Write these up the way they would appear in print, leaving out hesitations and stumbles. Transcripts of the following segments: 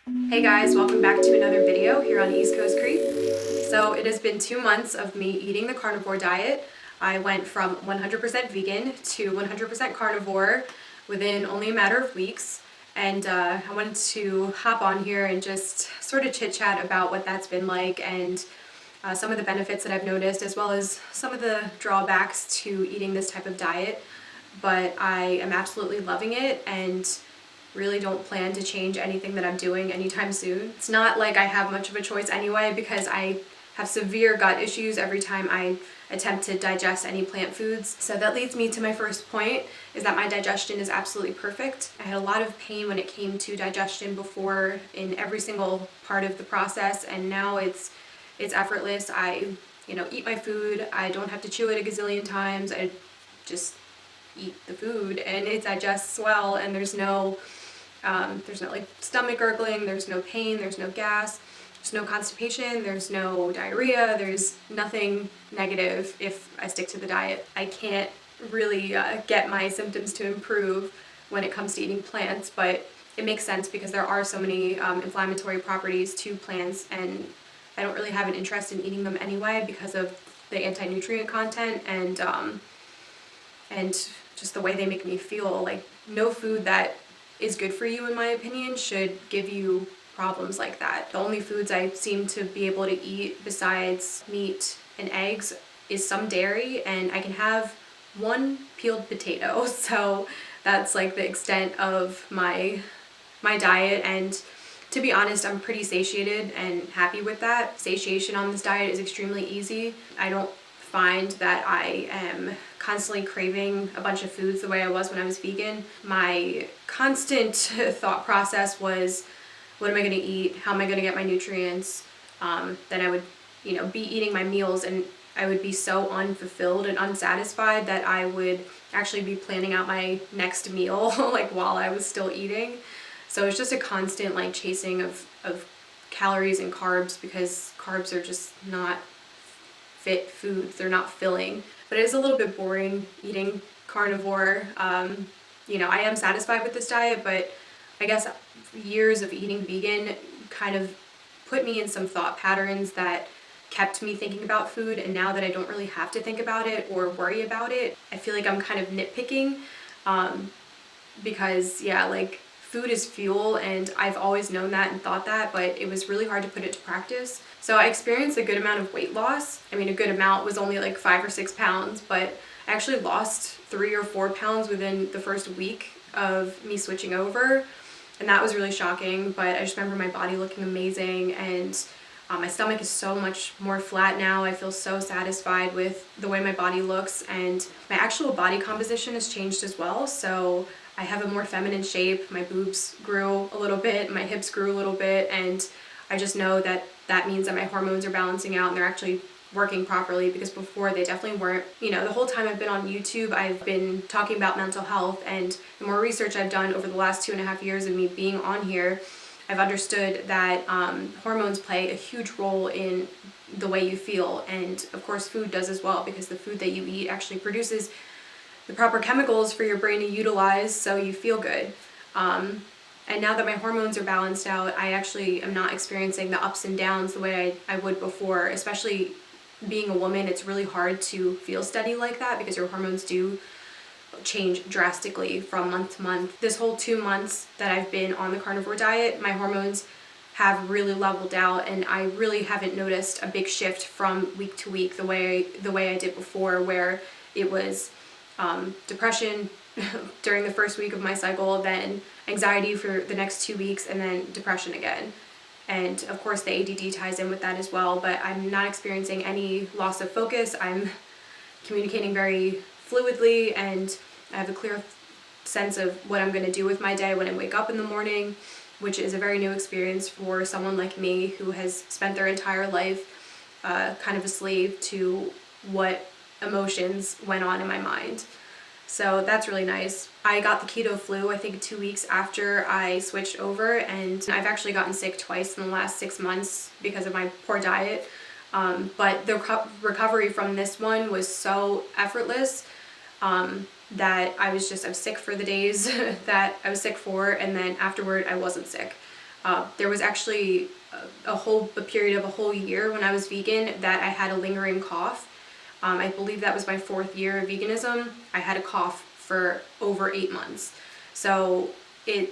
Hey guys, welcome back to another video here on East Coast Creep. So it has been 2 months of me eating the carnivore diet. I went from 100% vegan to 100% carnivore within only a matter of weeks. And I wanted to hop on here and just sort of chit chat about what that's been like and some of the benefits that I've noticed, as well as some of the drawbacks to eating this type of diet. But I am absolutely loving it and really don't plan to change anything that I'm doing anytime soon. It's not like I have much of a choice anyway, because I have severe gut issues every time I attempt to digest any plant foods. So that leads me to my first point, is that my digestion is absolutely perfect. I had a lot of pain when it came to digestion before in every single part of the process, and now it's effortless. I eat my food. I don't have to chew it a gazillion times. I just eat the food and it digests well, and there's no like stomach gurgling, there's no pain, there's no gas, there's no constipation, there's no diarrhea, there's nothing negative if I stick to the diet. I can't really get my symptoms to improve when it comes to eating plants, but it makes sense because there are so many inflammatory properties to plants, and I don't really have an interest in eating them anyway because of the anti-nutrient content and just the way they make me feel. Like, no food that is good for you, in my opinion, should give you problems like that. The only foods I seem to be able to eat besides meat and eggs is some dairy, and I can have one peeled potato. So that's like the extent of my diet, and to be honest, I'm pretty satiated and happy with that. Satiation on this diet is extremely easy. I don't find that I am constantly craving a bunch of foods the way I was when I was vegan. My constant thought process was, what am I going to eat? How am I going to get my nutrients? Then I would, be eating my meals, and I would be so unfulfilled and unsatisfied that I would actually be planning out my next meal like while I was still eating. So it's just a constant like chasing of calories and carbs, because carbs are just not fit foods. They're not filling. But it is a little bit boring eating carnivore. I am satisfied with this diet, but I guess years of eating vegan kind of put me in some thought patterns that kept me thinking about food, and now that I don't really have to think about it or worry about it, I feel like I'm kind of nitpicking, because food is fuel, and I've always known that and thought that, but it was really hard to put it to practice. So I experienced a good amount of weight loss. I mean, a good amount was only like 5 or 6 pounds, but I actually lost 3 or 4 pounds within the first week of me switching over, and that was really shocking. But I just remember my body looking amazing, and my stomach is so much more flat now. I feel so satisfied with the way my body looks, and my actual body composition has changed as well. So I have a more feminine shape. My boobs grew a little bit, my hips grew a little bit, and I just know that that means that my hormones are balancing out and they're actually working properly, because before they definitely weren't. The whole time I've been on YouTube, I've been talking about mental health, and the more research I've done over the last 2.5 years of me being on here, I've understood that hormones play a huge role in the way you feel, and of course food does as well, because the food that you eat actually produces the proper chemicals for your brain to utilize so you feel good. And now that my hormones are balanced out, I actually am not experiencing the ups and downs the way I would before. Especially being a woman, it's really hard to feel steady like that, because your hormones do change drastically from month to month. This whole 2 months that I've been on the carnivore diet, my hormones have really leveled out, and I really haven't noticed a big shift from week to week the way I did before, where it was depression during the first week of my cycle, then anxiety for the next 2 weeks, and then depression again. And of course the ADD ties in with that as well, but I'm not experiencing any loss of focus. I'm communicating very fluidly, and I have a clear sense of what I'm going to do with my day when I wake up in the morning, which is a very new experience for someone like me who has spent their entire life kind of a slave to what emotions went on in my mind. So that's really nice. I got the keto flu, I think 2 weeks after I switched over, and I've actually gotten sick twice in the last 6 months because of my poor diet. But the recovery from this one was so effortless that I was sick for the days that I was sick for, and then afterward I wasn't sick. There was actually a period of a whole year when I was vegan that I had a lingering cough. I believe that was my 4th year of veganism. I had a cough for over 8 months. So it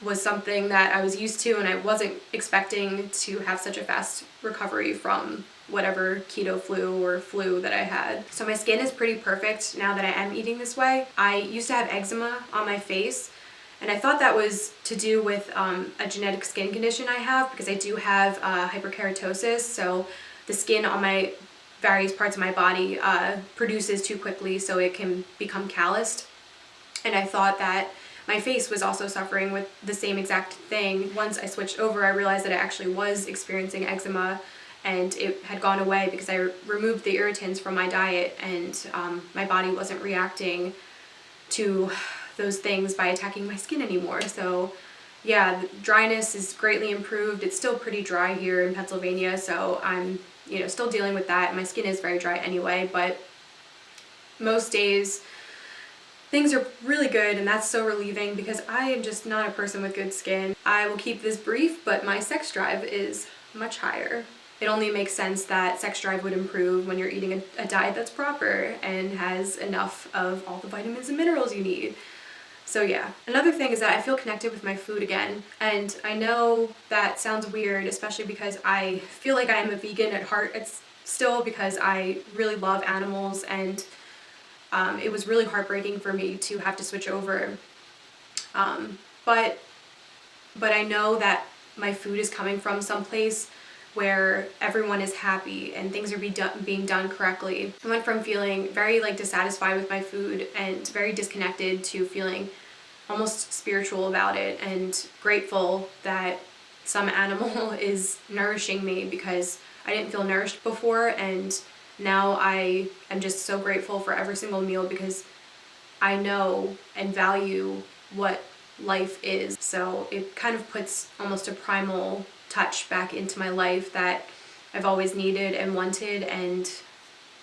was something that I was used to, and I wasn't expecting to have such a fast recovery from whatever keto flu or flu that I had. So my skin is pretty perfect now that I am eating this way. I used to have eczema on my face, and I thought that was to do with a genetic skin condition I have, because I do have hyperkeratosis, so the skin on my various parts of my body produces too quickly, so it can become calloused. And I thought that my face was also suffering with the same exact thing. Once I switched over, I realized that I actually was experiencing eczema, and it had gone away because I removed the irritants from my diet, and my body wasn't reacting to those things by attacking my skin anymore. So yeah, the dryness is greatly improved. It's still pretty dry here in Pennsylvania, so I'm still dealing with that. My skin is very dry anyway, but most days things are really good, and that's so relieving because I am just not a person with good skin. I will keep this brief, but my sex drive is much higher. It only makes sense that sex drive would improve when you're eating a diet that's proper and has enough of all the vitamins and minerals you need. So yeah, another thing is that I feel connected with my food again, and I know that sounds weird, especially because I feel like I am a vegan at heart. It's still because I really love animals, and it was really heartbreaking for me to have to switch over. But I know that my food is coming from someplace where everyone is happy and things are being done correctly. I went from feeling very dissatisfied with my food and very disconnected to feeling almost spiritual about it and grateful that some animal is nourishing me, because I didn't feel nourished before, and now I am just so grateful for every single meal because I know and value what life is. So it kind of puts almost a primal touch back into my life that I've always needed and wanted and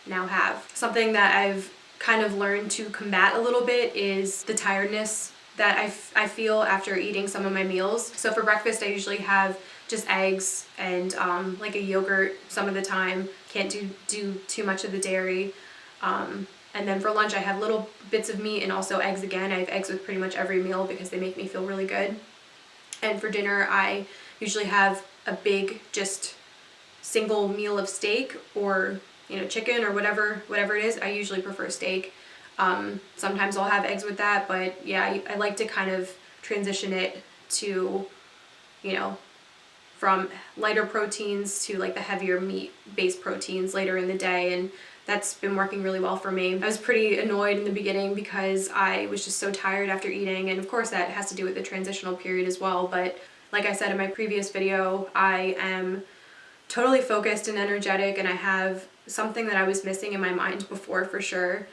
now have. Something that I've kind of learned to combat a little bit is the tiredness that I feel after eating some of my meals. So for breakfast I usually have just eggs and like a yogurt some of the time. Can't do too much of the dairy. And then for lunch I have little bits of meat and also eggs again. I have eggs with pretty much every meal because they make me feel really good. And for dinner I usually have a big just single meal of steak or chicken or whatever it is. I usually prefer steak. Sometimes I'll have eggs with that, but yeah, I like to kind of transition it to from lighter proteins to the heavier meat-based proteins later in the day, and that's been working really well for me. I was pretty annoyed in the beginning because I was just so tired after eating, and of course that has to do with the transitional period as well, but like I said in my previous video, I am totally focused and energetic, and I have something that I was missing in my mind before for sure.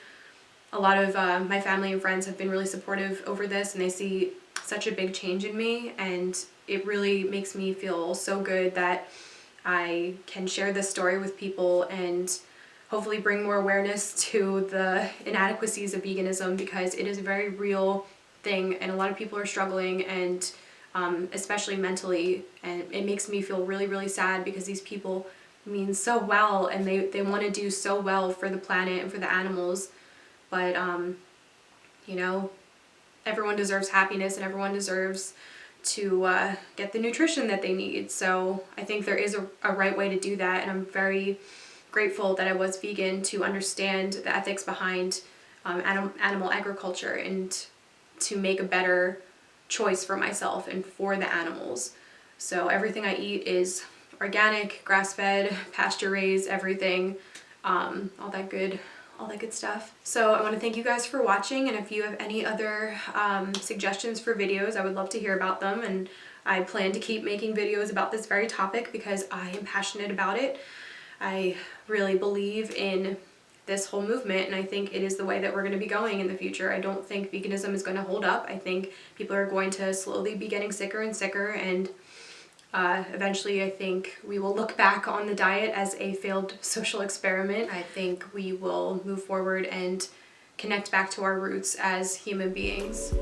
A lot of my family and friends have been really supportive over this, and they see such a big change in me, and it really makes me feel so good that I can share this story with people and hopefully bring more awareness to the inadequacies of veganism, because it is a very real thing and a lot of people are struggling, and especially mentally, and it makes me feel really, really sad because these people mean so well and they want to do so well for the planet and for the animals, but everyone deserves happiness and everyone deserves to get the nutrition that they need. So I think there is a right way to do that, and I'm very grateful that I was vegan to understand the ethics behind animal agriculture and to make a better choice for myself and for the animals. So everything I eat is organic, grass-fed, pasture-raised, everything, all that good stuff. So I want to thank you guys for watching, and if you have any other suggestions for videos, I would love to hear about them, and I plan to keep making videos about this very topic because I am passionate about it. I really believe in this whole movement, and I think it is the way that we're going to be going in the future. I don't think veganism is going to hold up. I think people are going to slowly be getting sicker and sicker, and eventually I think we will look back on the diet as a failed social experiment. I think we will move forward and connect back to our roots as human beings.